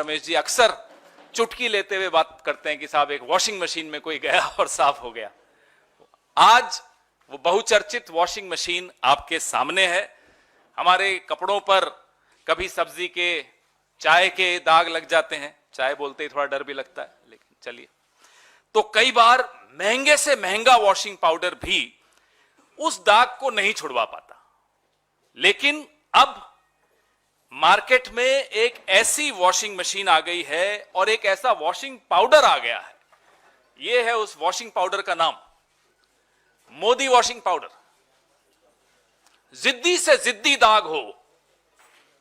रमेश जी अक्सर चुटकी लेते हुए बात करते हैं कि साहब एक वॉशिंग मशीन में कोई गया और साफ हो गया। आज वो बहुचर्चित वॉशिंग मशीन आपके सामने है। हमारे कपड़ों पर कभी सब्जी के, चाय के दाग लग जाते हैं, चाय बोलते ही थोड़ा डर भी लगता है, लेकिन चलिए। तो कई बार महंगे से महंगा वॉशिंग पाउडर भी उस दाग को नहीं छुड़वा पाता, लेकिन अब मार्केट में एक ऐसी वॉशिंग मशीन आ गई है और एक ऐसा वॉशिंग पाउडर आ गया है। यह है उस वॉशिंग पाउडर का नाम, मोदी वॉशिंग पाउडर। जिद्दी से जिद्दी दाग हो,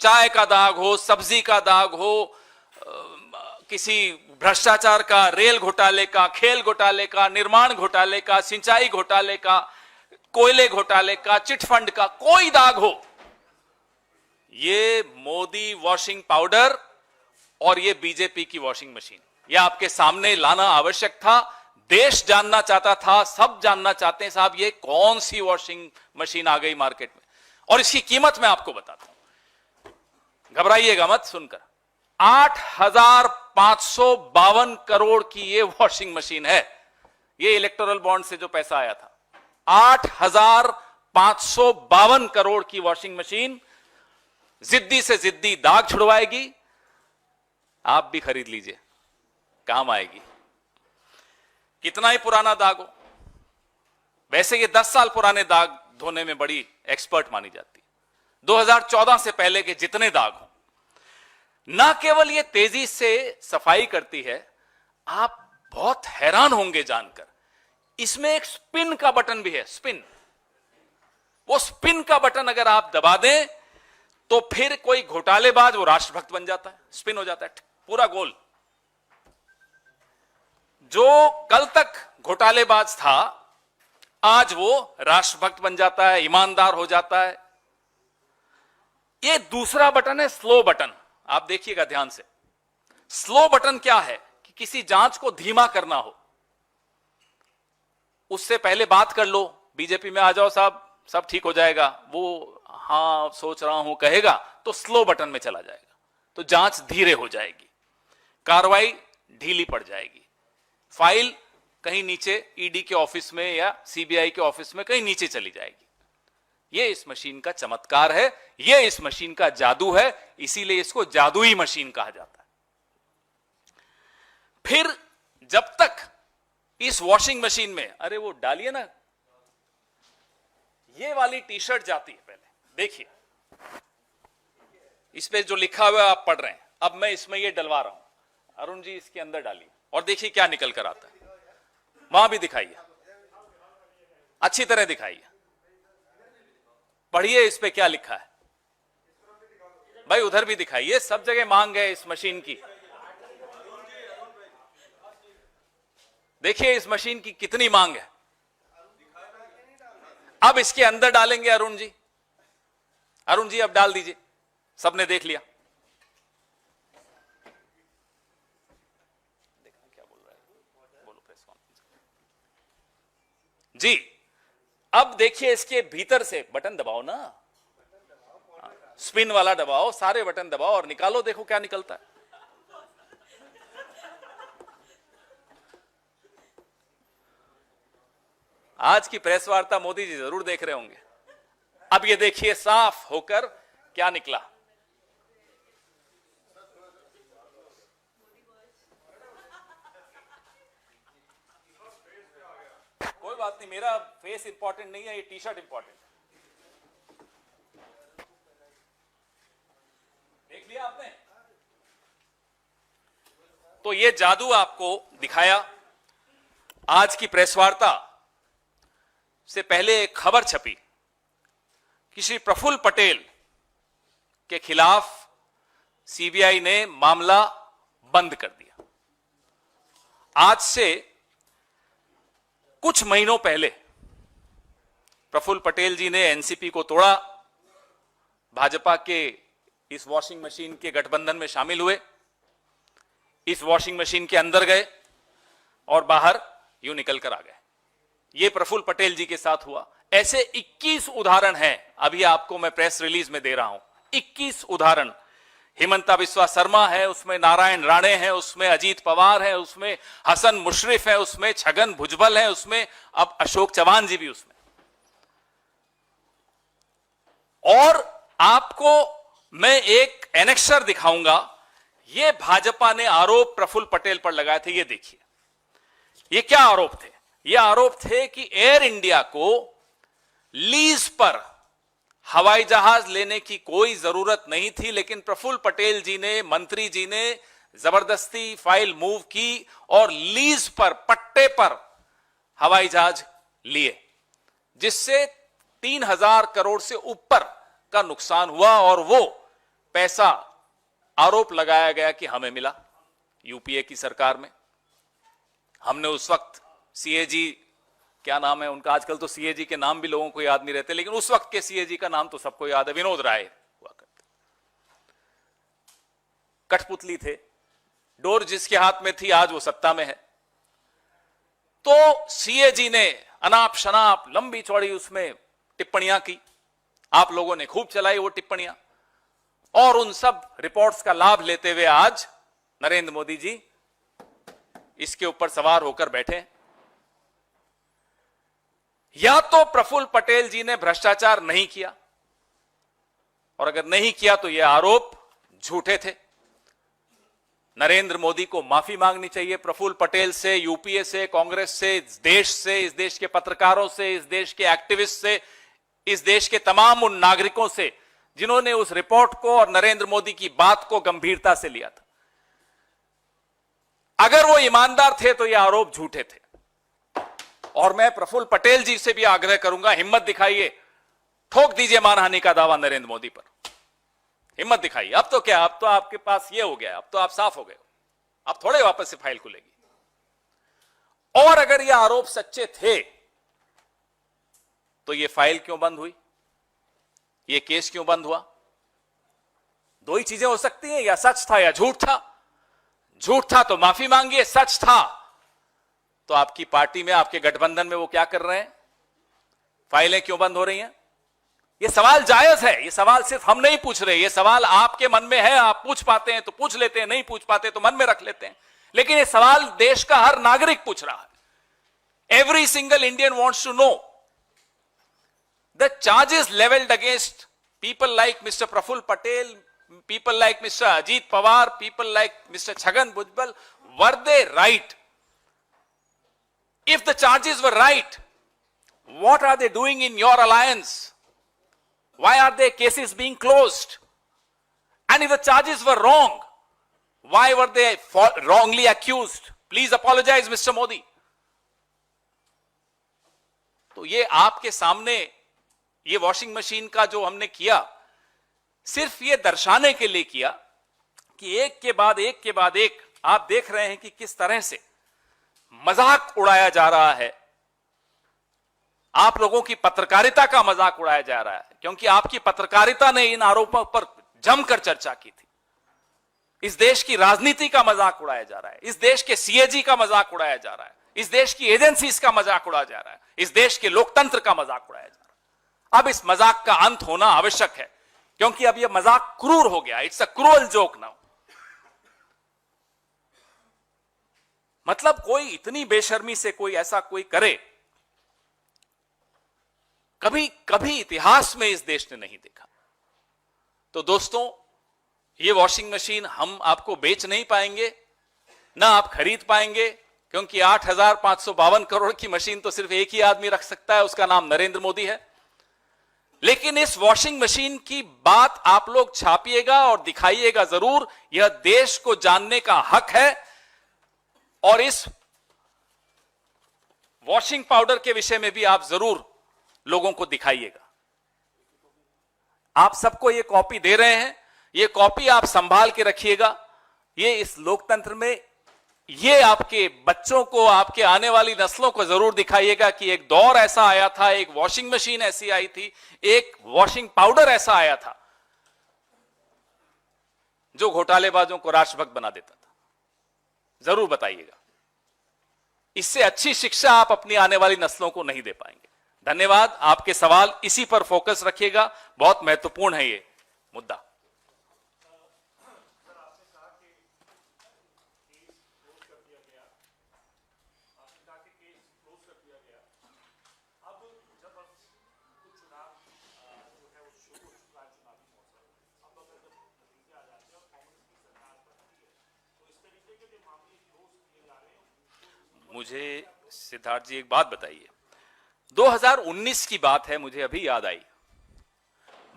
चाय का दाग हो, सब्जी का दाग हो, किसी भ्रष्टाचार का, रेल घोटाले का, खेल घोटाले का, निर्माण घोटाले का, सिंचाई घोटाले का, कोयले घोटाले का, चिटफंड का, कोई दाग हो, ये मोदी वॉशिंग पाउडर और ये बीजेपी की वॉशिंग मशीन, ये आपके सामने लाना आवश्यक था। देश जानना चाहता था, सब जानना चाहते हैं साहब ये कौन सी वॉशिंग मशीन आ गई मार्केट में, और इसकी कीमत मैं आपको बताता हूं, घबराइएगा मत सुनकर। 8,552 करोड़ की ये वॉशिंग मशीन है। ये इलेक्टोरल बॉन्ड से जो पैसा आया था, 8,552 करोड़ की वॉशिंग मशीन जिद्दी से जिद्दी दाग छुड़वाएगी। आप भी खरीद लीजिए, काम आएगी। कितना ही पुराना दाग हो, वैसे ये 10 साल पुराने दाग धोने में बड़ी एक्सपर्ट मानी जाती है। 2014 से पहले के जितने दाग हो, ना केवल ये तेजी से सफाई करती है, आप बहुत हैरान होंगे जानकर, इसमें एक स्पिन का बटन भी है। स्पिन, वो स्पिन का बटन अगर आप दबा दें तो फिर कोई घोटालेबाज वो राष्ट्रभक्त बन जाता है, स्पिन हो जाता है पूरा गोल। जो कल तक घोटालेबाज था आज वो राष्ट्रभक्त बन जाता है, ईमानदार हो जाता है। ये दूसरा बटन है स्लो बटन, आप देखिएगा ध्यान से। स्लो बटन क्या है कि किसी जांच को धीमा करना हो, उससे पहले बात कर लो, बीजेपी में आ जाओ साहब सब ठीक हो जाएगा, वो हाँ सोच रहा हूं कहेगा तो स्लो बटन में चला जाएगा, तो जांच धीरे हो जाएगी, कार्रवाई ढीली पड़ जाएगी, फाइल कहीं नीचे ईडी के ऑफिस में या सीबीआई के ऑफिस में कहीं नीचे चली जाएगी। यह इस मशीन का चमत्कार है, यह इस मशीन का जादू है, इसीलिए इसको जादुई मशीन कहा जाता है। फिर जब तक इस वॉशिंग मशीन में, अरे वो डालिए ना, ये वाली टी शर्ट जाती है, पहले देखिए इस पे जो लिखा हुआ है आप पढ़ रहे हैं, अब मैं इसमें ये डलवा रहा हूं, अरुण जी इसके अंदर डालिए और देखिए क्या निकल कर आता है। वहां भी दिखाइए, अच्छी तरह दिखाइए, पढ़िए इस पे क्या लिखा है भाई, उधर भी दिखाइए, सब जगह मांग है इस मशीन की। देखिए इस मशीन की कितनी मांग है। अब इसके अंदर डालेंगे अरुण जी, अरुण जी अब डाल दीजिए, सबने देख लिया। देखना क्या बोल रहा है, बोलो प्रेस कॉन्फ्रेंस जी। अब देखिए इसके भीतर से बटन दबाओ ना, स्पिन वाला दबाओ, सारे बटन दबाओ और निकालो, देखो क्या निकलता है। आज की प्रेस वार्ता मोदी जी जरूर देख रहे होंगे। अब ये देखिए साफ होकर क्या निकला। कोई बात नहीं, मेरा फेस इंपॉर्टेंट नहीं है, ये टी शर्ट इंपॉर्टेंट है। देख लिया आपने, तो ये जादू आपको दिखाया। आज की प्रेस वार्ता से पहले एक खबर छपी कि श्री प्रफुल्ल पटेल के खिलाफ सीबीआई ने मामला बंद कर दिया। आज से कुछ महीनों पहले प्रफुल्ल पटेल जी ने एनसीपी को तोड़ा, भाजपा के इस वॉशिंग मशीन के गठबंधन में शामिल हुए, इस वॉशिंग मशीन के अंदर गए और बाहर यूं निकल कर आ गए। यह प्रफुल्ल पटेल जी के साथ हुआ। ऐसे 21 उदाहरण हैं, अभी आपको मैं प्रेस रिलीज में दे रहा हूं, 21 उदाहरण हिमंता बिस्वा शर्मा है, उसमें नारायण राणे हैं, उसमें अजीत पवार है, उसमें हसन मुशर्रफ है, उसमें छगन भुजबल है, उसमें अब अशोक चव्हाण जी भी उसमें। और आपको मैं एक एनेक्सर दिखाऊंगा, ये भाजपा ने आरोप प्रफुल्ल पटेल पर लगाए थे। ये देखिए, ये क्या आरोप थे? ये आरोप थे कि एयर इंडिया को लीज पर हवाई जहाज लेने की कोई जरूरत नहीं थी, लेकिन प्रफुल्ल पटेल जी ने, मंत्री जी ने जबरदस्ती फाइल मूव की और लीज पर, पट्टे पर हवाई जहाज लिए, जिससे 3,000 करोड़ से ऊपर का नुकसान हुआ। और वो पैसा आरोप लगाया गया कि हमें मिला यूपीए की सरकार में। हमने उस वक्त सीएजी, क्या नाम है उनका, आजकल तो सीएजी के नाम भी लोगों को याद नहीं रहते, लेकिन उस वक्त के सीएजी का नाम तो सबको याद है, विनोद राय हुआ करते। कठपुतली थे, डोर जिसके हाथ में थी आज वो सत्ता में है। तो सीएजी ने अनाप शनाप लंबी चौड़ी उसमें टिप्पणियां की, आप लोगों ने खूब चलाई वो टिप्पणियां, और उन सब रिपोर्ट्स का लाभ लेते हुए आज नरेंद्र मोदी जी इसके ऊपर सवार होकर बैठे। या तो प्रफुल्ल पटेल जी ने भ्रष्टाचार नहीं किया, और अगर नहीं किया तो यह आरोप झूठे थे। नरेंद्र मोदी को माफी मांगनी चाहिए प्रफुल्ल पटेल से, यूपीए से, कांग्रेस से, इस देश के पत्रकारों से, इस देश के एक्टिविस्ट से, इस देश के तमाम उन नागरिकों से जिन्होंने उस रिपोर्ट को और नरेंद्र मोदी की बात को गंभीरता से लिया था। अगर वो ईमानदार थे तो ये आरोप झूठे थे। और मैं प्रफुल्ल पटेल जी से भी आग्रह करूंगा, हिम्मत दिखाइए, ठोक दीजिए मानहानि का दावा नरेंद्र मोदी पर, हिम्मत दिखाइए। अब तो क्या, अब तो आपके पास ये हो गया, अब तो आप साफ हो गए, अब थोड़े वापस से फाइल खुलेगी। और अगर ये आरोप सच्चे थे तो ये फाइल क्यों बंद हुई, ये केस क्यों बंद हुआ? दो ही चीजें हो सकती हैं, या सच था या झूठ था। झूठ था तो माफी मांगिए, सच था तो आपकी पार्टी में, आपके गठबंधन में वो क्या कर रहे हैं, फाइलें क्यों बंद हो रही हैं? ये सवाल जायज है, ये सवाल सिर्फ हम नहीं पूछ रहे, ये सवाल आपके मन में है, आप पूछ पाते हैं तो पूछ लेते हैं, नहीं पूछ पाते तो मन में रख लेते हैं, लेकिन ये सवाल देश का हर नागरिक पूछ रहा है। Every single Indian wants to know the charges levelled against people like mister Praful Patel, people like Mr. Ajit Pawar, people like Mr. Chhagan Bhujbal, were they right? If the charges were right, what are they doing in your alliance? Why are their cases being closed? And if the charges were wrong, why were they wrongly accused? Please apologize, Mr. Modi. तो ये आपके सामने, ये washing machine का जो हमने किया, सिर्फ ये दर्शाने के लिए किया कि एक के बाद एक आप देख रहे हैं कि किस तरह से मजाक उड़ाया जा रहा है, आप लोगों की पत्रकारिता का मजाक उड़ाया जा रहा है, क्योंकि आपकी पत्रकारिता ने इन आरोपों पर जमकर चर्चा की थी। इस देश की राजनीति का मजाक उड़ाया जा रहा है, इस देश के सीएजी का मजाक उड़ाया जा रहा है, इस देश की एजेंसीज का मजाक उड़ाया जा रहा है, इस देश के लोकतंत्र का मजाक उड़ाया जा रहा है। अब इस मजाक का अंत होना आवश्यक है, क्योंकि अब यह मजाक क्रूर हो गया। It's a cruel joke now. मतलब कोई इतनी बेशर्मी से कोई ऐसा कोई करे, कभी कभी इतिहास में इस देश ने नहीं देखा। तो दोस्तों, ये वॉशिंग मशीन हम आपको बेच नहीं पाएंगे, ना आप खरीद पाएंगे, क्योंकि 8,552 करोड़ की मशीन तो सिर्फ एक ही आदमी रख सकता है, उसका नाम नरेंद्र मोदी है। लेकिन इस वॉशिंग मशीन की बात आप लोग छापिएगा और दिखाइएगा जरूर, यह देश को जानने का हक है। और इस वॉशिंग पाउडर के विषय में भी आप जरूर लोगों को दिखाइएगा। आप सबको यह कॉपी दे रहे हैं, यह कॉपी आप संभाल के रखिएगा। ये इस लोकतंत्र में, ये आपके बच्चों को, आपके आने वाली नस्लों को जरूर दिखाइएगा कि एक दौर ऐसा आया था, एक वॉशिंग मशीन ऐसी आई थी, एक वॉशिंग पाउडर ऐसा आया था जो घोटालेबाजों को राष्ट्रभक्त बना देता था। जरूर बताइएगा। इससे अच्छी शिक्षा आप अपनी आने वाली नस्लों को नहीं दे पाएंगे। धन्यवाद। आपके सवाल इसी पर फोकस रखिएगा, बहुत महत्वपूर्ण है ये मुद्दा। मुझे सिद्धार्थ जी एक बात बताइए, 2019 की बात है, मुझे अभी याद आई,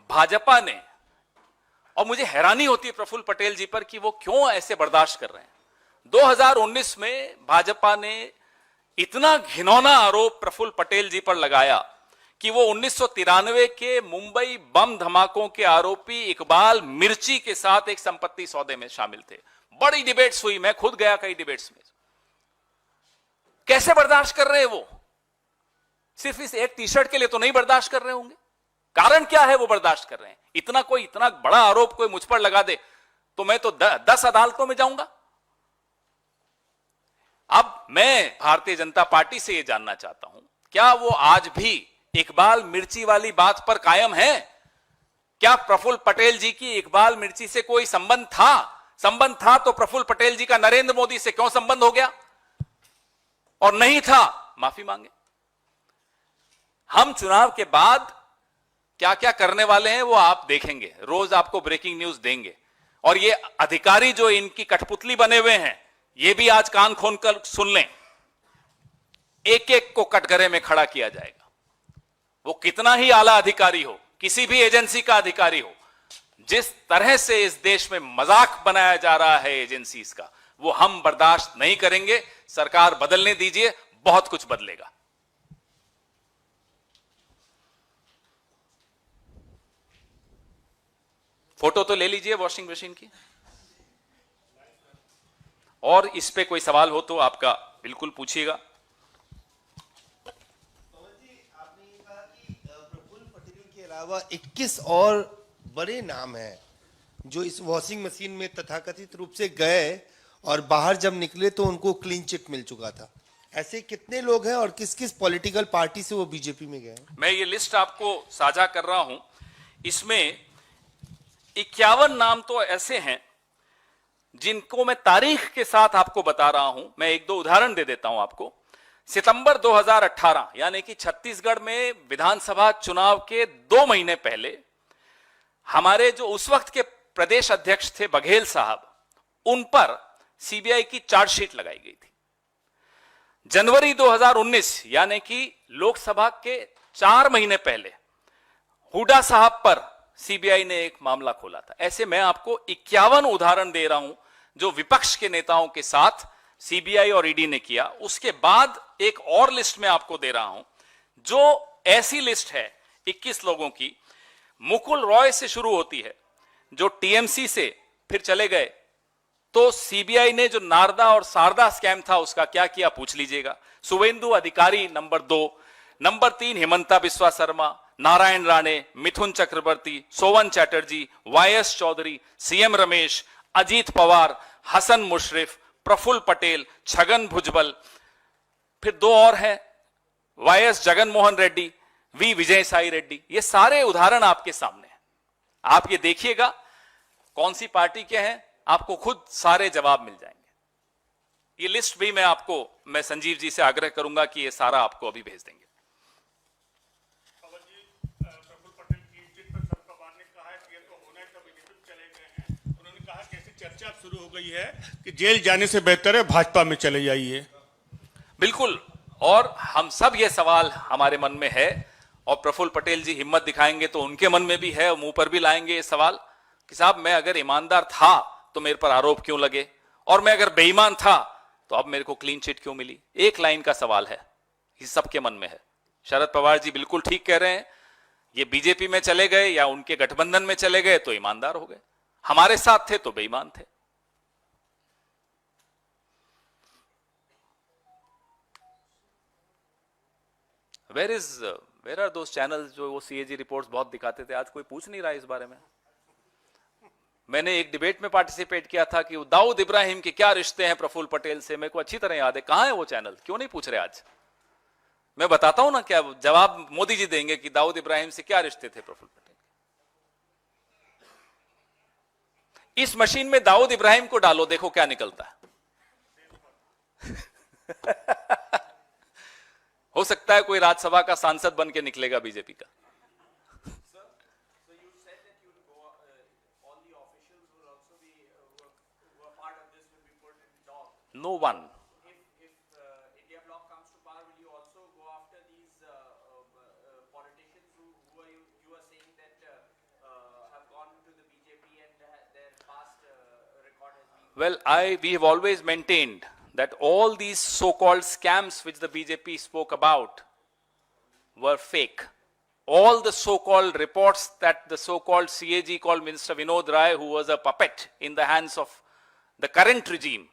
भाजपा ने, और मुझे हैरानी होती है प्रफुल्ल पटेल जी पर कि वो क्यों ऐसे बर्दाश्त कर रहे हैं। 2019 में भाजपा ने इतना घिनौना आरोप प्रफुल्ल पटेल जी पर लगाया कि वो 1993 के मुंबई बम धमाकों के आरोपी इकबाल मिर्ची के साथ एक संपत्ति सौदे में शामिल थे। बड़ी डिबेट्स हुई, मैं खुद गया कई डिबेट्स में। कैसे बर्दाश्त कर रहे हैं वो? सिर्फ इस एक टी शर्ट के लिए तो नहीं बर्दाश्त कर रहे होंगे। कारण क्या है वो बर्दाश्त कर रहे हैं? इतना बड़ा आरोप कोई मुझ पर लगा दे तो मैं तो 10 अदालतों में जाऊंगा। अब मैं भारतीय जनता पार्टी से यह जानना चाहता हूं, क्या वो आज भी इकबाल मिर्ची वाली बात पर कायम है? क्या प्रफुल्ल पटेल जी की इकबाल मिर्ची से कोई संबंध था? संबंध था तो प्रफुल्ल पटेल जी का नरेंद्र मोदी से क्यों संबंध हो गया? और नहीं था, माफी मांगे। हम चुनाव के बाद क्या क्या करने वाले हैं वो आप देखेंगे, रोज आपको ब्रेकिंग न्यूज देंगे। और ये अधिकारी जो इनकी कठपुतली बने हुए हैं, ये भी आज कान खोलकर सुन लें, एक एक को कटघरे में खड़ा किया जाएगा। वो कितना ही आला अधिकारी हो, किसी भी एजेंसी का अधिकारी हो, जिस तरह से इस देश में मजाक बनाया जा रहा है एजेंसीज का, वो हम बर्दाश्त नहीं करेंगे। सरकार बदलने दीजिए, बहुत कुछ बदलेगा। फोटो तो ले लीजिए वॉशिंग मशीन की। और इस पे कोई सवाल हो तो आपका बिल्कुल पूछिएगा। आपने ये कहा कि प्रफुल्ल पटेल के अलावा 21 और बड़े नाम हैं जो इस वॉशिंग मशीन में तथाकथित रूप से गए और बाहर जब निकले तो उनको क्लीन चिट मिल चुका था। ऐसे कितने लोग हैं और किस किस पॉलिटिकल पार्टी से वो बीजेपी में गए? मैं ये लिस्ट आपको साझा कर रहा हूं। इसमें 51 नाम तो ऐसे हैं जिनको मैं तारीख के साथ आपको बता रहा हूं। मैं एक दो उदाहरण दे देता हूं आपको। सितंबर 2018 यानी कि छत्तीसगढ़ में विधानसभा चुनाव के 2 महीने पहले हमारे जो उस वक्त के प्रदेश अध्यक्ष थे बघेल साहब, उन पर सीबीआई की चार्जशीट लगाई गई थी। जनवरी 2019 यानी कि लोकसभा के 4 महीने पहले हुड्डा साहब पर सीबीआई ने एक मामला खोला था। ऐसे मैं आपको 51 उदाहरण दे रहा हूं जो विपक्ष के नेताओं के साथ सीबीआई और ईडी ने किया। उसके बाद एक और लिस्ट में आपको दे रहा हूं जो ऐसी लिस्ट है 21 लोगों की। मुकुल रॉय से शुरू होती है जो टीएमसी से फिर चले गए, तो सीबीआई ने जो नारदा और शारदा स्कैम था उसका क्या किया पूछ लीजिएगा। शुभेंदु अधिकारी नंबर 2, नंबर 3 हेमंता बिस्वा शर्मा, नारायण राणे, मिथुन चक्रवर्ती, सोवन चैटर्जी, वाईएस चौधरी, सीएम रमेश, अजीत पवार, हसन मुशरिफ, प्रफुल्ल पटेल, छगन भुजबल, फिर 2 और हैं वाईएस जगनमोहन रेड्डी, वी विजय साई रेड्डी। ये सारे उदाहरण आपके सामने हैं। आप ये देखिएगा कौन सी पार्टी के हैं, आपको खुद सारे जवाब मिल जाएंगे। ये लिस्ट भी मैं संजीव जी से आग्रह करूंगा कि ये सारा आपको अभी भेज देंगे। चर्चा शुरू हो गई है कि जेल जाने से बेहतर है भाजपा में चले जाइए। बिल्कुल, और हम सब ये सवाल हमारे मन में है, और प्रफुल्ल पटेल जी हिम्मत दिखाएंगे तो उनके मन में भी है, और मुंह पर भी लाएंगे ये सवाल कि साहब मैं अगर ईमानदार था तो मेरे पर आरोप क्यों लगे, और मैं अगर बेईमान था तो अब मेरे को क्लीन चिट क्यों मिली। एक लाइन का सवाल है, ये सबके मन में है। शरद पवार जी बिल्कुल ठीक कह रहे हैं, ये बीजेपी में चले गए या उनके गठबंधन में चले गए तो ईमानदार हो गए, हमारे साथ थे तो बेईमान थे। वेयर आर दोस चैनल्स जो वो सीएजी रिपोर्ट्स बहुत दिखाते थे, आज कोई पूछ नहीं रहा इस बारे में। मैंने एक डिबेट में पार्टिसिपेट किया था कि दाऊद इब्राहिम के क्या रिश्ते हैं प्रफुल्ल पटेल से, मेरे को अच्छी तरह याद है। कहां है वो चैनल, क्यों नहीं पूछ रहे आज? मैं बताता हूं ना क्या जवाब मोदी जी देंगे कि दाऊद इब्राहिम से क्या रिश्ते थे प्रफुल्ल पटेल। इस मशीन में दाऊद इब्राहिम को डालो, देखो क्या निकलता है। हो सकता है कोई राज्यसभा का सांसद बन के निकलेगा बीजेपी का। No one. Well, we have always maintained that all these so-called scams which the BJP spoke about were fake. All the so-called reports that the so-called CAG called Minister Vinod Rai, who was a puppet in the hands of the current regime,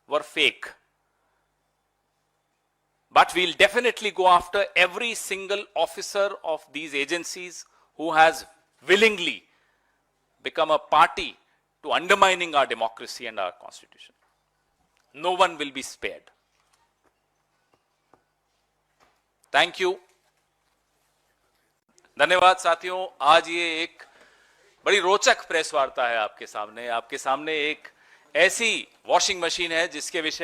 were fake. But we'll definitely go after every single officer of these agencies who has willingly become a party to undermining our democracy and our constitution. No one will be spared. Thank you. धन्यवाद साथियों। आज ये एक बड़ी रोचक press वार्ता है आपके सामने एक ऐसी वॉशिंग मशीन है जिसके विषय